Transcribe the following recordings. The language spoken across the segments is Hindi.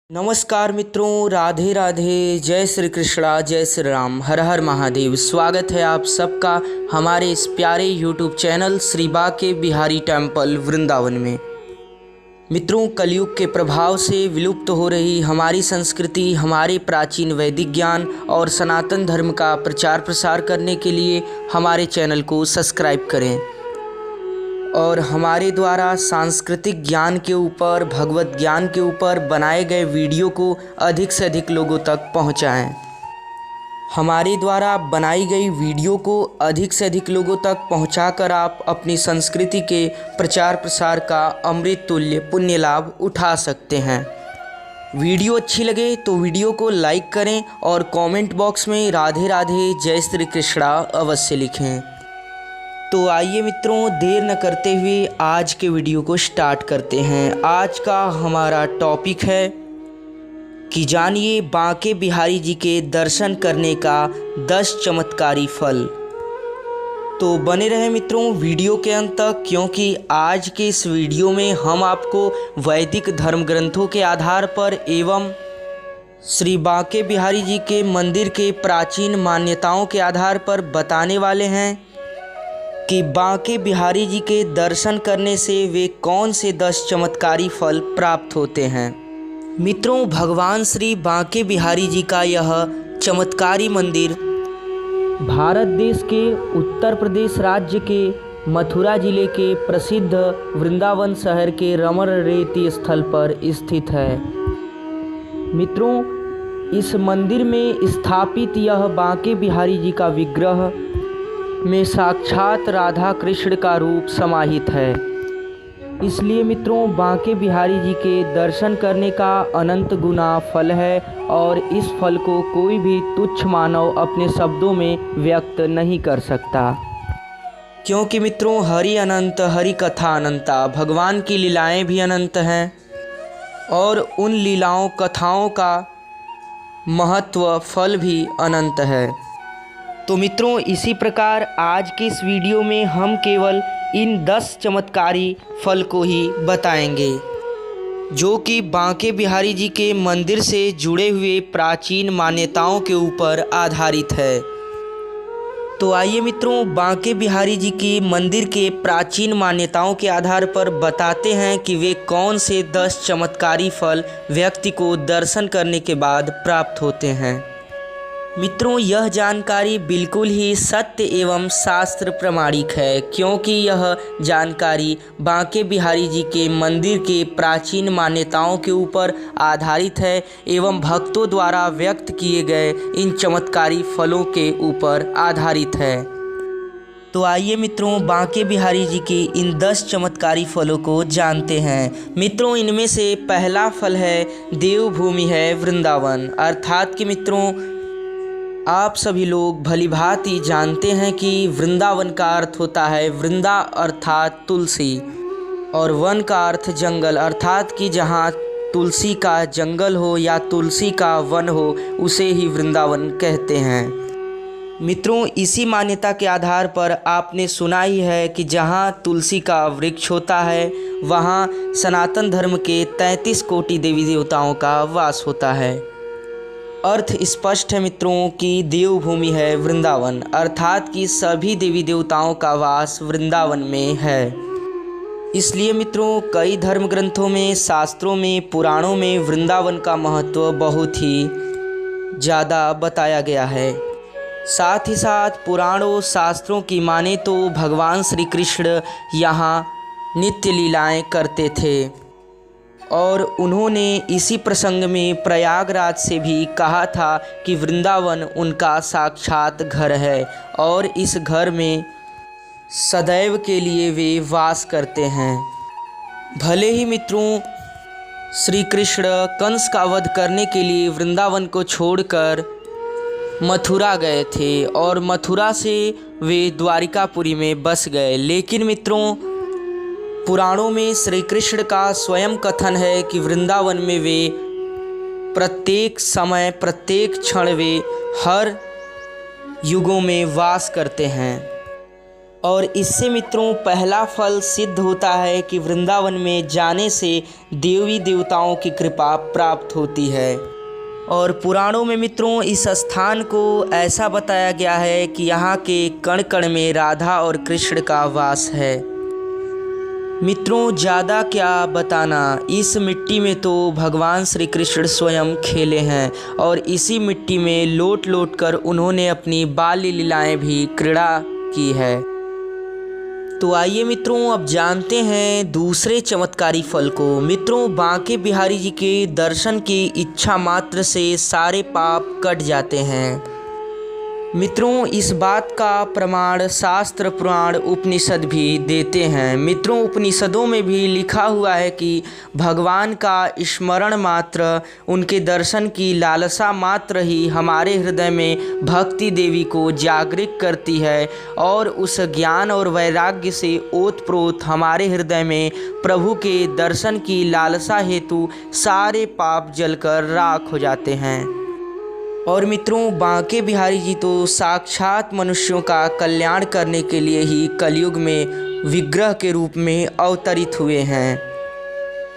नमस्कार मित्रों, राधे राधे, जय श्री कृष्णा, जय श्री राम, हर हर महादेव। स्वागत है आप सबका हमारे इस प्यारे YouTube channel Shri Banke Bihari temple Vrindavan में। मित्रों, कलयुग के प्रभाव से विलुप्त हो रही हमारी संस्कृति, हमारे प्राचीन वैदिक ज्ञान और सनातन धर्म का प्रचार प्रसार करने के लिए हमारे चैनल को सब्सक्राइब करें और हमारे द्वारा सांस्कृतिक ज्ञान के ऊपर, भगवत ज्ञान के ऊपर बनाए गए वीडियो को अधिक से अधिक लोगों तक पहुंचाएं। हमारे द्वारा बनाई गई वीडियो को अधिक से अधिक लोगों तक पहुंचाकर आप अपनी संस्कृति के प्रचार प्रसार का अमृत तुल्य पुण्य लाभ उठा सकते हैं। वीडियो अच्छी लगे तो वीडियो को लाइक करें और कमेंट बॉक्स में राधे राधे, जय श्री कृष्णा अवश्य लिखें। तो आइए मित्रों, देर न करते हुए आज के वीडियो को स्टार्ट करते हैं। आज का हमारा टॉपिक है कि जानिए बांके बिहारी जी के दर्शन करने का 10 चमत्कारी फल। तो बने रहे मित्रों वीडियो के अंत तक, क्योंकि आज के इस वीडियो में हम आपको वैदिक धर्म ग्रंथों के आधार पर एवं श्री बांके बिहारी जी के मंदिर के प्राचीन मान्यताओं के आधार पर बताने वाले हैं कि बांके बिहारी जी के दर्शन करने से वे कौन से 10 चमत्कारी फल प्राप्त होते हैं। मित्रों, भगवान श्री बांके बिहारी जी का यह चमत्कारी मंदिर भारत देश के उत्तर प्रदेश राज्य के मथुरा जिले के प्रसिद्ध वृंदावन शहर के रमण रेती स्थल पर स्थित है। मित्रों, इस मंदिर में स्थापित यह बांके बिहारी जी का विग्रह में साक्षात राधा कृष्ण का रूप समाहित है। इसलिए मित्रों, बांके बिहारी जी के दर्शन करने का अनंत गुना फल है और इस फल को कोई भी तुच्छ मानव अपने शब्दों में व्यक्त नहीं कर सकता। क्योंकि मित्रों, हरि अनंत, हरि कथा अनंता, भगवान की लीलाएं भी अनंत हैं और उन लीलाओं कथाओं का महत्व फल भी अनंत है। तो मित्रों, इसी प्रकार आज के इस वीडियो में हम केवल इन 10 चमत्कारी फल को ही बताएंगे, जो कि बांके बिहारी जी के मंदिर से जुड़े हुए प्राचीन मान्यताओं के ऊपर आधारित है। तो आइए मित्रों, बांके बिहारी जी की मंदिर के प्राचीन मान्यताओं के आधार पर बताते हैं कि वे कौन से 10 चमत्कारी फल व्यक्ति को दर्शन करने के बाद प्राप्त होते हैं। मित्रों, यह जानकारी बिल्कुल ही सत्य एवं शास्त्र प्रमाणिक है, क्योंकि यह जानकारी बांके बिहारी जी के मंदिर के प्राचीन मान्यताओं के ऊपर आधारित है एवं भक्तों द्वारा व्यक्त किए गए इन चमत्कारी फलों के ऊपर आधारित है। तो आइए मित्रों, बांके बिहारी जी के इन 10 चमत्कारी फलों को जानते हैं। मित्रों, इनमें से पहला फल है देवभूमि है वृंदावन। अर्थात कि मित्रों, आप सभी लोग भलीभांति जानते हैं कि वृंदावन का अर्थ होता है वृंदा अर्थात तुलसी और वन का अर्थ जंगल, अर्थात कि जहाँ तुलसी का जंगल हो या तुलसी का वन हो उसे ही वृंदावन कहते हैं। मित्रों, इसी मान्यता के आधार पर आपने सुना ही है कि जहाँ तुलसी का वृक्ष होता है वहाँ सनातन धर्म के 33 कोटि देवी देवताओं का वास होता है। अर्थ स्पष्ट है मित्रों कि देवभूमि है वृंदावन, अर्थात कि सभी देवी देवताओं का वास वृंदावन में है। इसलिए मित्रों, कई धर्म ग्रंथों में, शास्त्रों में, पुराणों में वृंदावन का महत्व बहुत ही ज़्यादा बताया गया है। साथ ही साथ पुराणों शास्त्रों की माने तो भगवान श्री कृष्ण यहाँ नित्य लीलाएं करते थे और उन्होंने इसी प्रसंग में प्रयागराज से भी कहा था कि वृंदावन उनका साक्षात घर है और इस घर में सदैव के लिए वे वास करते हैं। भले ही मित्रों, श्री कृष्ण कंस का वध करने के लिए वृंदावन को छोड़कर मथुरा गए थे और मथुरा से वे द्वारिकापुरी में बस गए, लेकिन मित्रों, पुराणों में श्री कृष्ण का स्वयं कथन है कि वृंदावन में वे प्रत्येक समय, प्रत्येक क्षण वे हर युगों में वास करते हैं। और इससे मित्रों पहला फल सिद्ध होता है कि वृंदावन में जाने से देवी देवताओं की कृपा प्राप्त होती है। और पुराणों में मित्रों इस स्थान को ऐसा बताया गया है कि यहाँ के कण कण में राधा और कृष्ण का वास है। मित्रों ज़्यादा क्या बताना, इस मिट्टी में तो भगवान श्री कृष्ण स्वयं खेले हैं और इसी मिट्टी में लोट लोट कर उन्होंने अपनी बाल्य लीलाएं भी क्रीड़ा की है। तो आइए मित्रों अब जानते हैं दूसरे चमत्कारी फल को। मित्रों बांके बिहारी जी के दर्शन की इच्छा मात्र से सारे पाप कट जाते हैं। मित्रों इस बात का प्रमाण शास्त्र पुराण उपनिषद भी देते हैं। मित्रों उपनिषदों में भी लिखा हुआ है कि भगवान का स्मरण मात्र, उनके दर्शन की लालसा मात्र ही हमारे हृदय में भक्ति देवी को जागृत करती है और उस ज्ञान और वैराग्य से ओतप्रोत हमारे हृदय में प्रभु के दर्शन की लालसा हेतु सारे पाप जलकर राख हो जाते हैं। और मित्रों बांके बिहारी जी तो साक्षात मनुष्यों का कल्याण करने के लिए ही कलयुग में विग्रह के रूप में अवतरित हुए हैं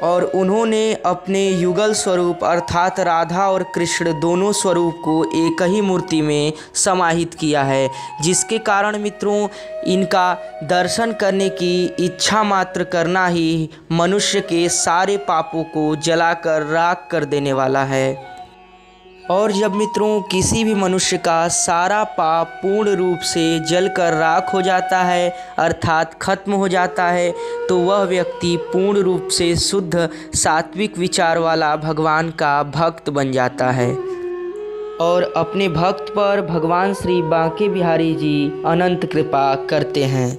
और उन्होंने अपने युगल स्वरूप अर्थात राधा और कृष्ण दोनों स्वरूप को एक ही मूर्ति में समाहित किया है, जिसके कारण मित्रों इनका दर्शन करने की इच्छा मात्र करना ही मनुष्य के सारे पापों को जलाकर राख कर देने वाला है। और जब मित्रों किसी भी मनुष्य का सारा पाप पूर्ण रूप से जलकर राख हो जाता है अर्थात खत्म हो जाता है, तो वह व्यक्ति पूर्ण रूप से शुद्ध सात्विक विचार वाला भगवान का भक्त बन जाता है और अपने भक्त पर भगवान श्री बांके बिहारी जी अनंत कृपा करते हैं।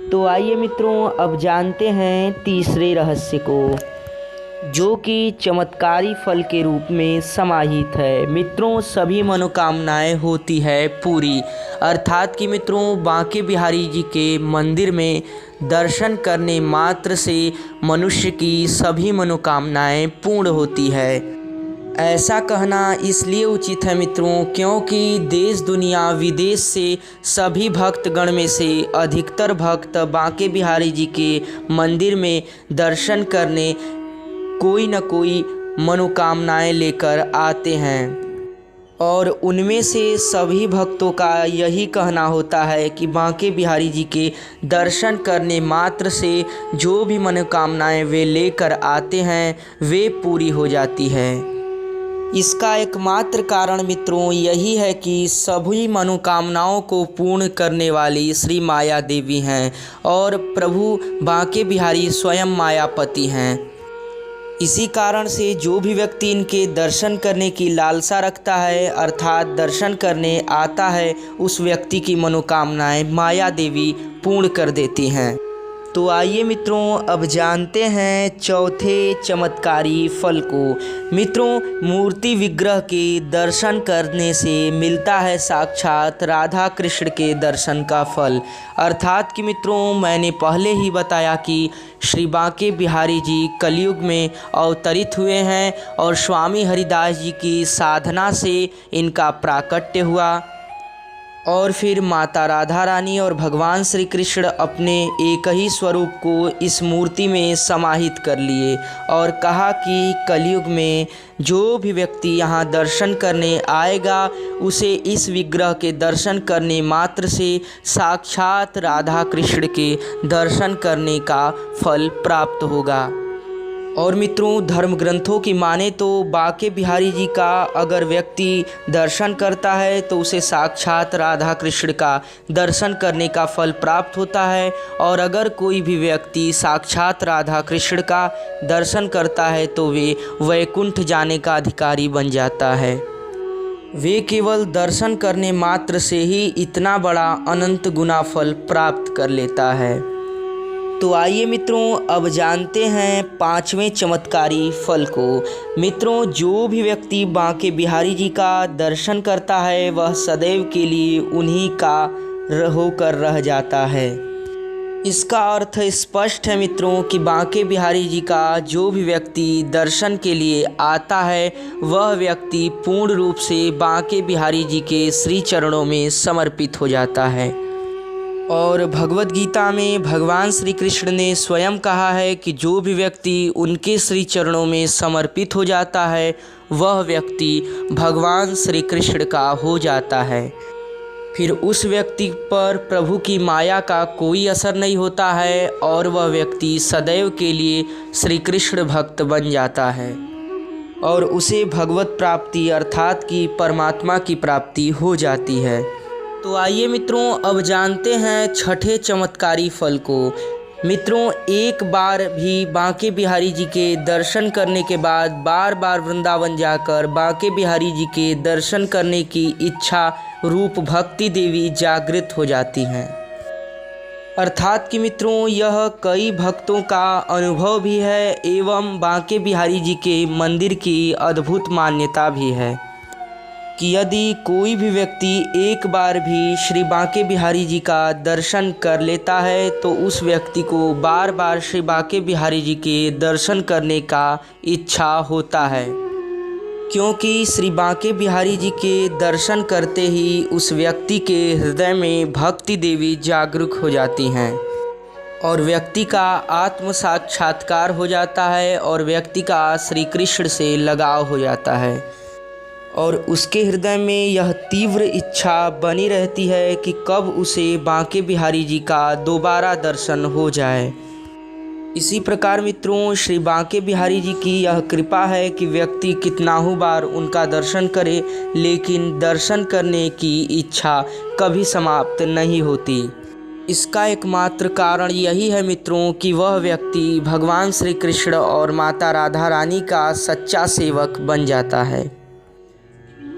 तो आइए मित्रों अब जानते हैं तीसरे रहस्य को, जो कि चमत्कारी फल के रूप में समाहित है। मित्रों सभी मनोकामनाएं होती है पूरी, अर्थात कि मित्रों बांके बिहारी जी के मंदिर में दर्शन करने मात्र से मनुष्य की सभी मनोकामनाएं पूर्ण होती है। ऐसा कहना इसलिए उचित है मित्रों क्योंकि देश दुनिया विदेश से सभी भक्तगण में से अधिकतर भक्त बांके बिहारी जी के मंदिर में दर्शन करने कोई न कोई मनोकामनाएं लेकर आते हैं और उनमें से सभी भक्तों का यही कहना होता है कि बांके बिहारी जी के दर्शन करने मात्र से जो भी मनोकामनाएं वे लेकर आते हैं वे पूरी हो जाती है। इसका एकमात्र कारण मित्रों यही है कि सभी मनोकामनाओं को पूर्ण करने वाली श्री माया देवी हैं और प्रभु बांके बिहारी स्वयं मायापति हैं। इसी कारण से जो भी व्यक्ति इनके दर्शन करने की लालसा रखता है अर्थात दर्शन करने आता है, उस व्यक्ति की मनोकामनाएं माया देवी पूर्ण कर देती हैं। तो आइए मित्रों अब जानते हैं चौथे चमत्कारी फल को। मित्रों मूर्ति विग्रह के दर्शन करने से मिलता है साक्षात राधा कृष्ण के दर्शन का फल, अर्थात कि मित्रों मैंने पहले ही बताया कि श्री बांके बिहारी जी कलयुग में अवतरित हुए हैं और स्वामी हरिदास जी की साधना से इनका प्राकट्य हुआ और फिर माता राधा रानी और भगवान श्री कृष्ण अपने एक ही स्वरूप को इस मूर्ति में समाहित कर लिए और कहा कि कलयुग में जो भी व्यक्ति यहाँ दर्शन करने आएगा उसे इस विग्रह के दर्शन करने मात्र से साक्षात राधा कृष्ण के दर्शन करने का फल प्राप्त होगा। और मित्रों धर्म ग्रंथों की माने तो बांके बिहारी जी का अगर व्यक्ति दर्शन करता है तो उसे साक्षात राधा कृष्ण का दर्शन करने का फल प्राप्त होता है और अगर कोई भी व्यक्ति साक्षात राधा कृष्ण का दर्शन करता है तो वे वैकुंठ जाने का अधिकारी बन जाता है। वे केवल दर्शन करने मात्र से ही इतना बड़ा अनंत गुना फल प्राप्त कर लेता है। तो आइए मित्रों अब जानते हैं पांचवें चमत्कारी फल को। मित्रों जो भी व्यक्ति बांके बिहारी जी का दर्शन करता है वह सदैव के लिए उन्हीं का होकर रह जाता है। इसका अर्थ स्पष्ट है मित्रों कि बांके बिहारी जी का जो भी व्यक्ति दर्शन के लिए आता है वह व्यक्ति पूर्ण रूप से बांके बिहारी जी के श्री चरणों में समर्पित हो जाता है। और भगवत गीता में भगवान श्री कृष्ण ने स्वयं कहा है कि जो भी व्यक्ति उनके श्री चरणों में समर्पित हो जाता है वह व्यक्ति भगवान श्री कृष्ण का हो जाता है। फिर उस व्यक्ति पर प्रभु की माया का कोई असर नहीं होता है और वह व्यक्ति सदैव के लिए श्री कृष्ण भक्त बन जाता है और उसे भगवत प्राप्ति अर्थात कि परमात्मा की प्राप्ति हो जाती है। तो आइए मित्रों, अब जानते हैं छठे चमत्कारी फल को। मित्रों, एक बार भी बांके बिहारी जी के दर्शन करने के बाद बार बार वृंदावन जाकर बांके बिहारी जी के दर्शन करने की इच्छा रूप भक्ति देवी जागृत हो जाती हैं। अर्थात कि मित्रों, यह कई भक्तों का अनुभव भी है एवं बांके बिहारी जी के मंदिर की अद्भुत मान्यता भी है कि यदि कोई भी व्यक्ति एक बार भी श्री बांके बिहारी जी का दर्शन कर लेता है तो उस व्यक्ति को बार बार श्री बांके बिहारी जी के दर्शन करने का इच्छा होता है, क्योंकि श्री बांके बिहारी जी के दर्शन करते ही उस व्यक्ति के हृदय में भक्ति देवी जागरूक हो जाती हैं और व्यक्ति का आत्म साक्षात्कार हो जाता है और व्यक्ति का श्री कृष्ण से लगाव हो जाता है और उसके हृदय में यह तीव्र इच्छा बनी रहती है कि कब उसे बांके बिहारी जी का दोबारा दर्शन हो जाए। इसी प्रकार मित्रों, श्री बांके बिहारी जी की यह कृपा है कि व्यक्ति कितनाहु बार उनका दर्शन करे लेकिन दर्शन करने की इच्छा कभी समाप्त नहीं होती। इसका एकमात्र कारण यही है मित्रों कि वह व्यक्ति भगवान श्री कृष्ण और माता राधा रानी का सच्चा सेवक बन जाता है।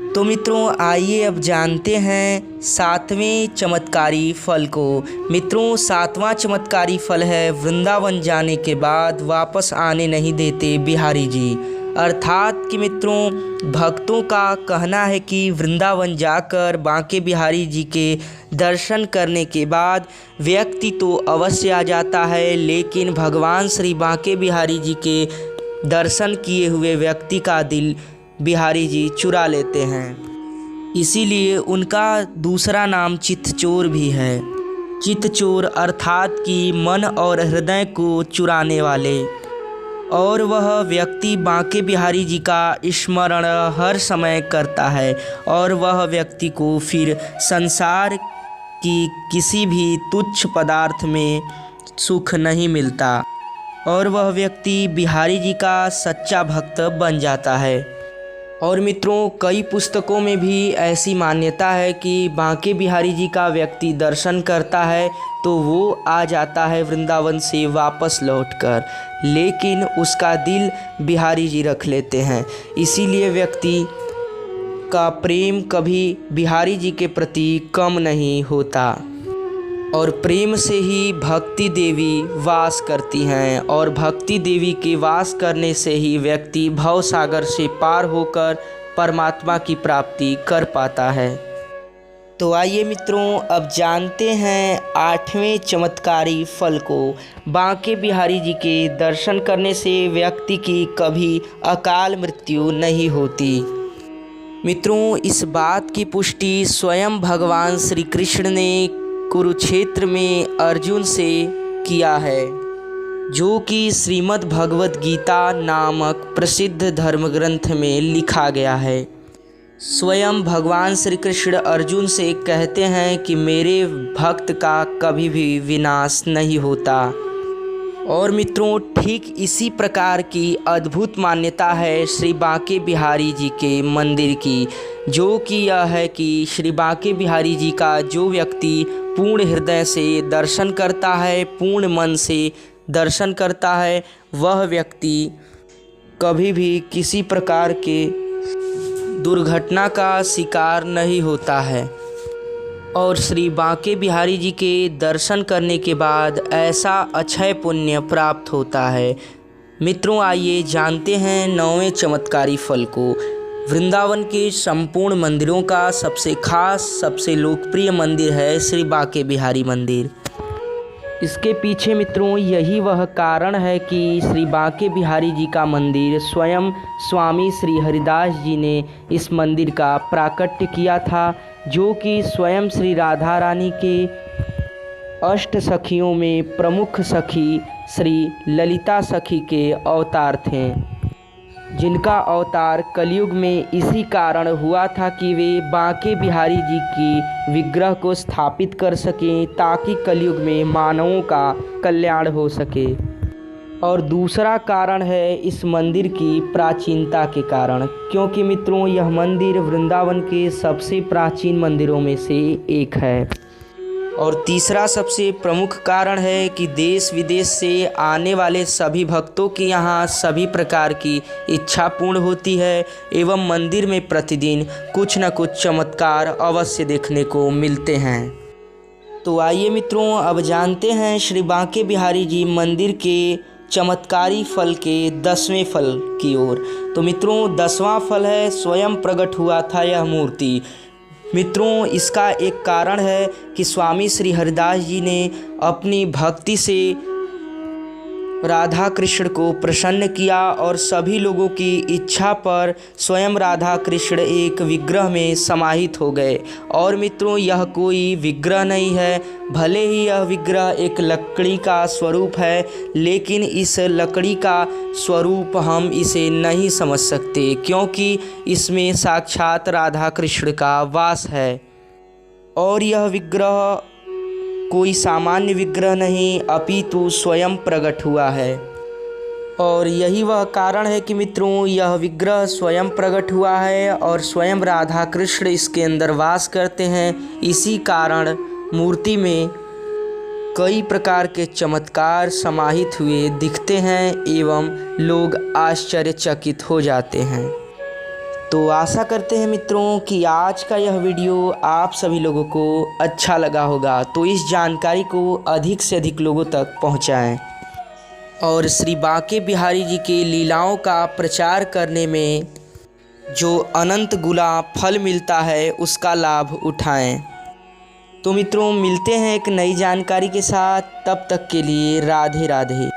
तो मित्रों, आइए अब जानते हैं सातवें चमत्कारी फल को। मित्रों, सातवां चमत्कारी फल है वृंदावन जाने के बाद वापस आने नहीं देते बिहारी जी। अर्थात कि मित्रों, भक्तों का कहना है कि वृंदावन जाकर बांके बिहारी जी के दर्शन करने के बाद व्यक्ति तो अवश्य आ जाता है, लेकिन भगवान श्री बांके बिहारी जी के दर्शन किए हुए व्यक्ति का दिल बिहारी जी चुरा लेते हैं। इसीलिए उनका दूसरा नाम चित्तचोर भी है। चित्तचोर अर्थात कि मन और हृदय को चुराने वाले। और वह व्यक्ति बांके बिहारी जी का स्मरण हर समय करता है और वह व्यक्ति को फिर संसार की किसी भी तुच्छ पदार्थ में सुख नहीं मिलता और वह व्यक्ति बिहारी जी का सच्चा भक्त बन जाता है। और मित्रों, कई पुस्तकों में भी ऐसी मान्यता है कि बांके बिहारी जी का व्यक्ति दर्शन करता है तो वो आ जाता है वृंदावन से वापस लौटकर, लेकिन उसका दिल बिहारी जी रख लेते हैं। इसीलिए व्यक्ति का प्रेम कभी बिहारी जी के प्रति कम नहीं होता और प्रेम से ही भक्ति देवी वास करती हैं और भक्ति देवी के वास करने से ही व्यक्ति भव सागर से पार होकर परमात्मा की प्राप्ति कर पाता है। तो आइए मित्रों, अब जानते हैं आठवें चमत्कारी फल को। बांके बिहारी जी के दर्शन करने से व्यक्ति की कभी अकाल मृत्यु नहीं होती। मित्रों, इस बात की पुष्टि स्वयं भगवान श्री कृष्ण ने कुरुक्षेत्र में अर्जुन से किया है, जो कि श्रीमद् भगवत गीता नामक प्रसिद्ध धर्म ग्रंथ में लिखा गया है। स्वयं भगवान श्री कृष्ण अर्जुन से कहते हैं कि मेरे भक्त का कभी भी विनाश नहीं होता। और मित्रों, ठीक इसी प्रकार की अद्भुत मान्यता है श्री बांके बिहारी जी के मंदिर की, जो कि यह है कि श्री बांके बिहारी जी का जो व्यक्ति पूर्ण हृदय से दर्शन करता है, पूर्ण मन से दर्शन करता है, वह व्यक्ति कभी भी किसी प्रकार के दुर्घटना का शिकार नहीं होता है और श्री बांके बिहारी जी के दर्शन करने के बाद ऐसा अक्षय पुण्य प्राप्त होता है। मित्रों, आइए जानते हैं नौवें चमत्कारी फल को। वृंदावन के संपूर्ण मंदिरों का सबसे खास, सबसे लोकप्रिय मंदिर है श्री बांके बिहारी मंदिर। इसके पीछे मित्रों यही वह कारण है कि श्री बांके बिहारी जी का मंदिर स्वयं स्वामी श्री हरिदास जी ने इस मंदिर का प्राकट्य किया था, जो कि स्वयं श्री राधा रानी के अष्ट सखियों में प्रमुख सखी श्री ललिता सखी के अवतार थे, जिनका अवतार कलयुग में इसी कारण हुआ था कि वे बांके बिहारी जी की विग्रह को स्थापित कर सकें ताकि कलयुग में मानवों का कल्याण हो सके। और दूसरा कारण है इस मंदिर की प्राचीनता के कारण, क्योंकि मित्रों यह मंदिर वृंदावन के सबसे प्राचीन मंदिरों में से एक है। और तीसरा सबसे प्रमुख कारण है कि देश विदेश से आने वाले सभी भक्तों के यहाँ सभी प्रकार की इच्छा पूर्ण होती है एवं मंदिर में प्रतिदिन कुछ न कुछ चमत्कार अवश्य देखने को मिलते हैं। तो आइए मित्रों, अब जानते हैं श्री बांके बिहारी जी मंदिर के चमत्कारी फल के 10वें फल की ओर। तो मित्रों 10वां फल है स्वयं प्रकट हुआ था यह मूर्ति। मित्रों इसका एक कारण है कि स्वामी श्री हरिदास जी ने अपनी भक्ति से राधा कृष्ण को प्रसन्न किया और सभी लोगों की इच्छा पर स्वयं राधा कृष्ण एक विग्रह में समाहित हो गए। और मित्रों यह कोई विग्रह नहीं है, भले ही यह विग्रह एक लकड़ी का स्वरूप है, लेकिन इस लकड़ी का स्वरूप हम इसे नहीं समझ सकते, क्योंकि इसमें साक्षात राधा कृष्ण का वास है। और यह विग्रह कोई सामान्य विग्रह नहीं अपितु स्वयं प्रकट हुआ है। और यही वह कारण है कि मित्रों यह विग्रह स्वयं प्रकट हुआ है और स्वयं राधा कृष्ण इसके अंदर वास करते हैं। इसी कारण मूर्ति में कई प्रकार के चमत्कार समाहित हुए दिखते हैं एवं लोग आश्चर्यचकित हो जाते हैं। तो आशा करते हैं मित्रों कि आज का यह वीडियो आप सभी लोगों को अच्छा लगा होगा, तो इस जानकारी को अधिक से अधिक लोगों तक पहुंचाएं और श्री बांके बिहारी जी के लीलाओं का प्रचार करने में जो अनंत गुना फल मिलता है उसका लाभ उठाएं। तो मित्रों मिलते हैं एक नई जानकारी के साथ, तब तक के लिए राधे राधे।